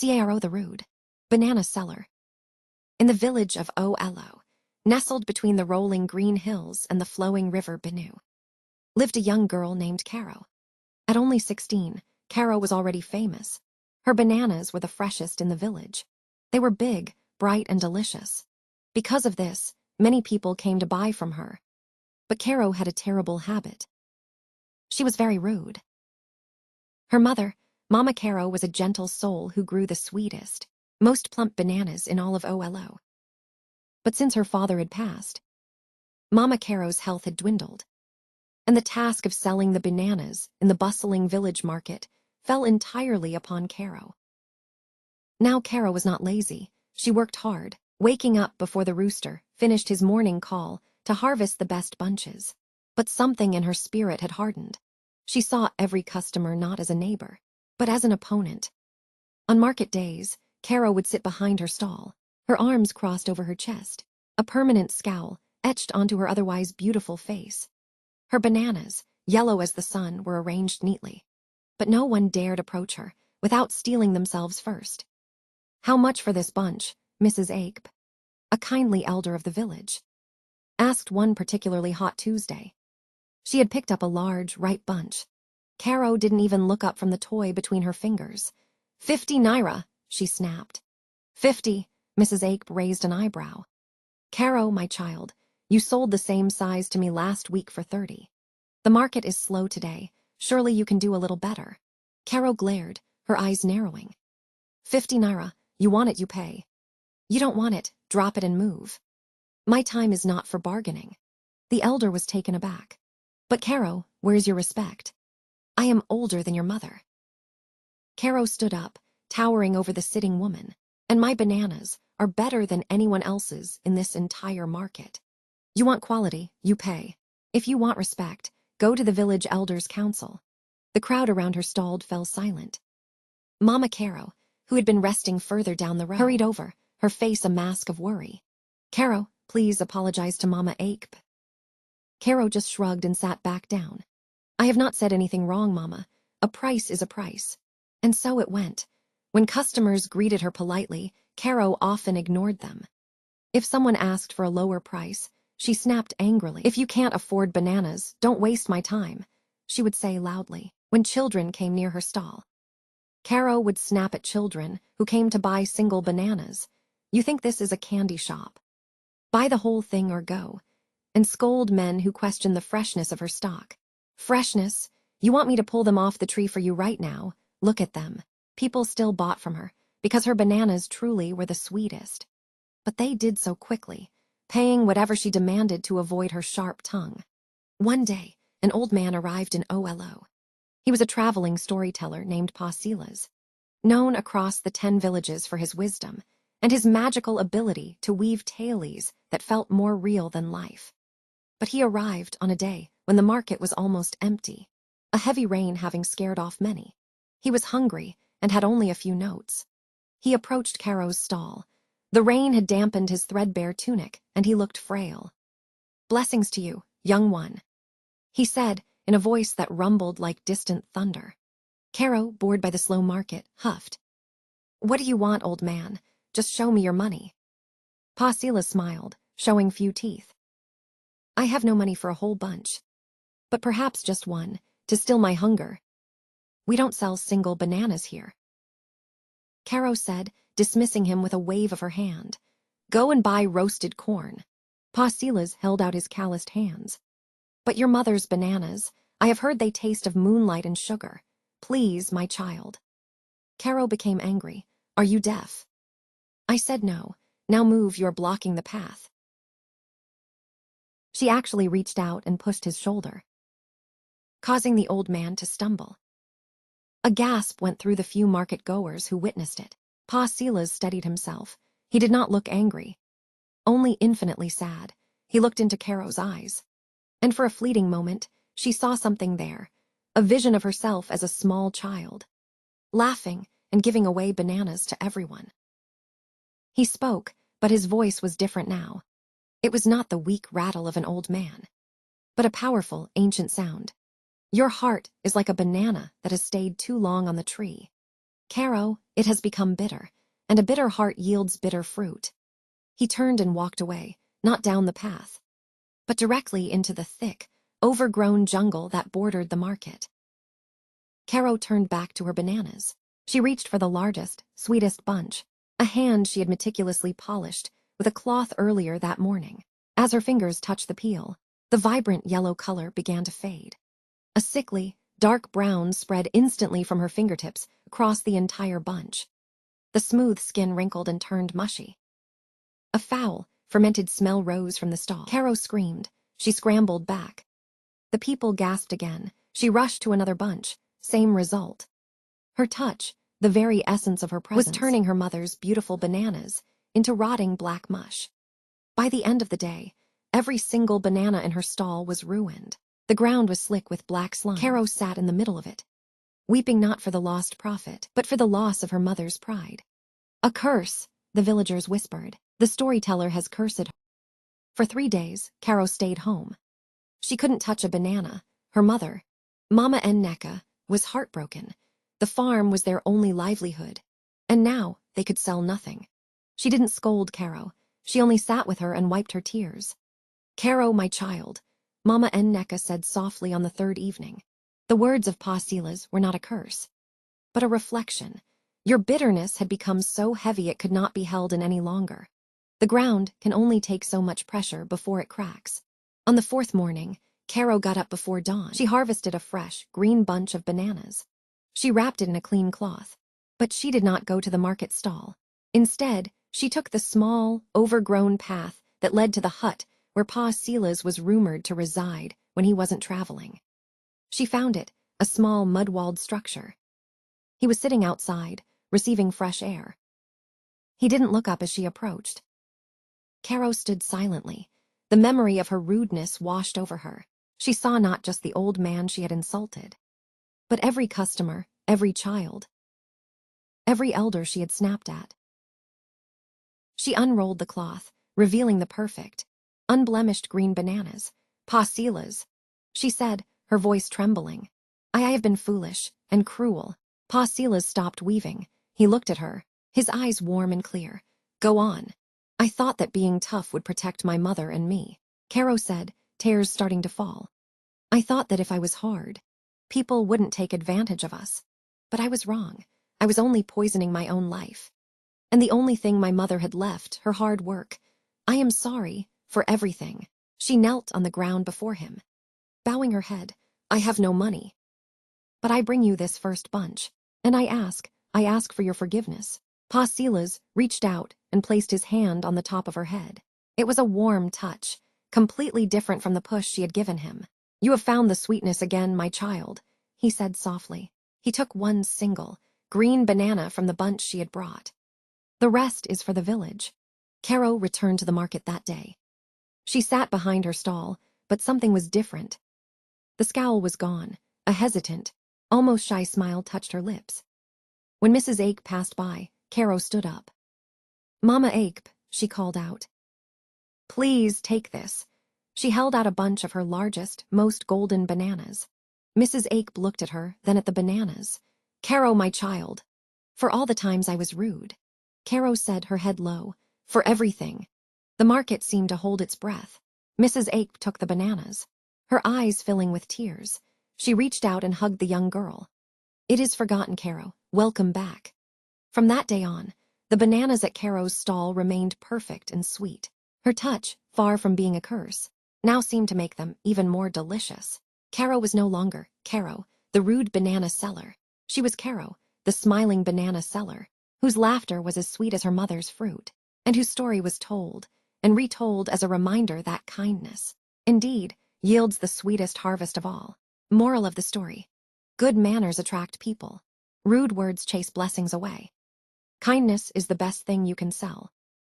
Caro the Rude, banana seller. In the village of Olo, nestled between the rolling green hills and the flowing river Benue, lived a young girl named Caro. At only 16, Caro was already famous. Her bananas were the freshest in the village. They were big, bright, and delicious. Because of this, many people came to buy from her. But Caro had a terrible habit. She was very rude. Her mother, Mama Caro, was a gentle soul who grew the sweetest, most plump bananas in all of Olo. But since her father had passed, Mama Caro's health had dwindled, and the task of selling the bananas in the bustling village market fell entirely upon Caro. Now Caro was not lazy. She worked hard, waking up before the rooster finished his morning call to harvest the best bunches. But something in her spirit had hardened. She saw every customer not as a neighbor, but as an opponent. On market days, Caro would sit behind her stall, her arms crossed over her chest, a permanent scowl etched onto her otherwise beautiful face. Her bananas, yellow as the sun, were arranged neatly, but no one dared approach her without stealing themselves first. "How much for this bunch, Mrs. Ape?" a kindly elder of the village asked one particularly hot Tuesday. She had picked up a large, ripe bunch. Caro didn't even look up from the toy between her fingers. 50 naira, she snapped. 50, Mrs. Ape raised an eyebrow. Caro, my child, you sold the same size to me last week for 30. The market is slow today. Surely you can do a little better. Caro glared, her eyes narrowing. 50 naira, you want it, you pay. You don't want it, drop it and move. My time is not for bargaining. The elder was taken aback. But Caro, where's your respect? I am older than your mother. Caro stood up, towering over the sitting woman, and my bananas are better than anyone else's in this entire market. You want quality, you pay. If you want respect, go to the village elders' council. The crowd around her stall fell silent. Mama Caro, who had been resting further down the road, hurried over, her face a mask of worry. Caro, please apologize to Mama Ape. Caro just shrugged and sat back down. I have not said anything wrong, Mama. A price is a price. And so it went. When customers greeted her politely, Caro often ignored them. If someone asked for a lower price, she snapped angrily. If you can't afford bananas, don't waste my time, she would say loudly. When children came near her stall, Caro would snap at children who came to buy single bananas. You think this is a candy shop? Buy the whole thing or go. And scold men who question the freshness of her stock. Freshness? You want me to pull them off the tree for you right now? Look at them. People still bought from her, because her bananas truly were the sweetest. But they did so quickly, paying whatever she demanded to avoid her sharp tongue. One day, an old man arrived in Olo. He was a traveling storyteller named Pasilas, known across the 10 villages for his wisdom and his magical ability to weave tales that felt more real than life. But he arrived on a day when the market was almost empty, a heavy rain having scared off many. He was hungry and had only a few notes. He approached Caro's stall. The rain had dampened his threadbare tunic, and he looked frail. Blessings to you, young one, he said in a voice that rumbled like distant thunder. Caro, bored by the slow market, huffed. What do you want, old man? Just show me your money. Pasila smiled, showing few teeth. I have no money for a whole bunch, but perhaps just one, to still my hunger. We don't sell single bananas here, Caro said, dismissing him with a wave of her hand. Go and buy roasted corn. Pasilas held out his calloused hands. But your mother's bananas, I have heard they taste of moonlight and sugar. Please, my child. Caro became angry. Are you deaf? I said no. Now move, you're blocking the path. She actually reached out and pushed his shoulder, causing the old man to stumble. A gasp went through the few market-goers who witnessed it. Pa Silas steadied himself. He did not look angry, only infinitely sad. He looked into Caro's eyes, and for a fleeting moment, she saw something there, a vision of herself as a small child, laughing and giving away bananas to everyone. He spoke, but his voice was different now. It was not the weak rattle of an old man, but a powerful, ancient sound. Your heart is like a banana that has stayed too long on the tree. Caro, it has become bitter, and a bitter heart yields bitter fruit. He turned and walked away, not down the path, but directly into the thick, overgrown jungle that bordered the market. Caro turned back to her bananas. She reached for the largest, sweetest bunch, a hand she had meticulously polished with a cloth earlier that morning. As her fingers touched the peel, the vibrant yellow color began to fade. A sickly, dark brown spread instantly from her fingertips across the entire bunch. The smooth skin wrinkled and turned mushy. A foul, fermented smell rose from the stall. Caro screamed. She scrambled back. The people gasped again. She rushed to another bunch. Same result. Her touch, the very essence of her presence, was turning her mother's beautiful bananas into rotting black mush. By the end of the day, every single banana in her stall was ruined. The ground was slick with black slime. Caro sat in the middle of it, weeping not for the lost profit, but for the loss of her mother's pride. A curse, the villagers whispered. The storyteller has cursed her. For 3 days, Caro stayed home. She couldn't touch a banana. Her mother, Mama Nneka, was heartbroken. The farm was their only livelihood, and now they could sell nothing. She didn't scold Caro. She only sat with her and wiped her tears. "Caro, my child," Mama Nneka said softly on the 3rd evening. The words of Pa Silas were not a curse, but a reflection. Your bitterness had become so heavy it could not be held in any longer. The ground can only take so much pressure before it cracks. On the 4th morning, Caro got up before dawn. She harvested a fresh, green bunch of bananas. She wrapped it in a clean cloth, but she did not go to the market stall. Instead, she took the small, overgrown path that led to the hut where Pa Silas was rumored to reside when he wasn't traveling. She found it, a small mud-walled structure. He was sitting outside, receiving fresh air. He didn't look up as she approached. Caro stood silently. The memory of her rudeness washed over her. She saw not just the old man she had insulted, but every customer, every child, every elder she had snapped at. She unrolled the cloth, revealing the perfect, unblemished green bananas. "Pa Silas," she said, her voice trembling. I have been foolish and cruel." Pa Silas stopped weaving. He looked at her, his eyes warm and clear. "Go on. I thought that being tough would protect my mother and me," Caro said, tears starting to fall. "I thought that if I was hard, people wouldn't take advantage of us. But I was wrong. I was only poisoning my own life. And the only thing my mother had left, her hard work. I am sorry for everything." She knelt on the ground before him, bowing her head. "I have no money, but I bring you this first bunch, and I ask for your forgiveness." Pa Silas reached out and placed his hand on the top of her head. It was a warm touch, completely different from the push she had given him. "You have found the sweetness again, my child," he said softly. He took one single, green banana from the bunch she had brought. "The rest is for the village." Caro returned to the market that day. She sat behind her stall, but something was different. The scowl was gone. A hesitant, almost shy smile touched her lips. When Mrs. Ake passed by, Caro stood up. "Mama Ake," she called out. "Please take this." She held out a bunch of her largest, most golden bananas. Mrs. Ake looked at her, then at the bananas. "Caro, my child." "For all the times I was rude," Caro said, her head low. "For everything." The market seemed to hold its breath. Mrs. Ake took the bananas, her eyes filling with tears. She reached out and hugged the young girl. "It is forgotten, Caro. Welcome back." From that day on, the bananas at Caro's stall remained perfect and sweet. Her touch, far from being a curse, now seemed to make them even more delicious. Caro was no longer Caro, the rude banana seller. She was Caro, the smiling banana seller, whose laughter was as sweet as her mother's fruit, and whose story was told and retold as a reminder that kindness, indeed, yields the sweetest harvest of all. Moral of the story: good manners attract people. Rude words chase blessings away. Kindness is the best thing you can sell.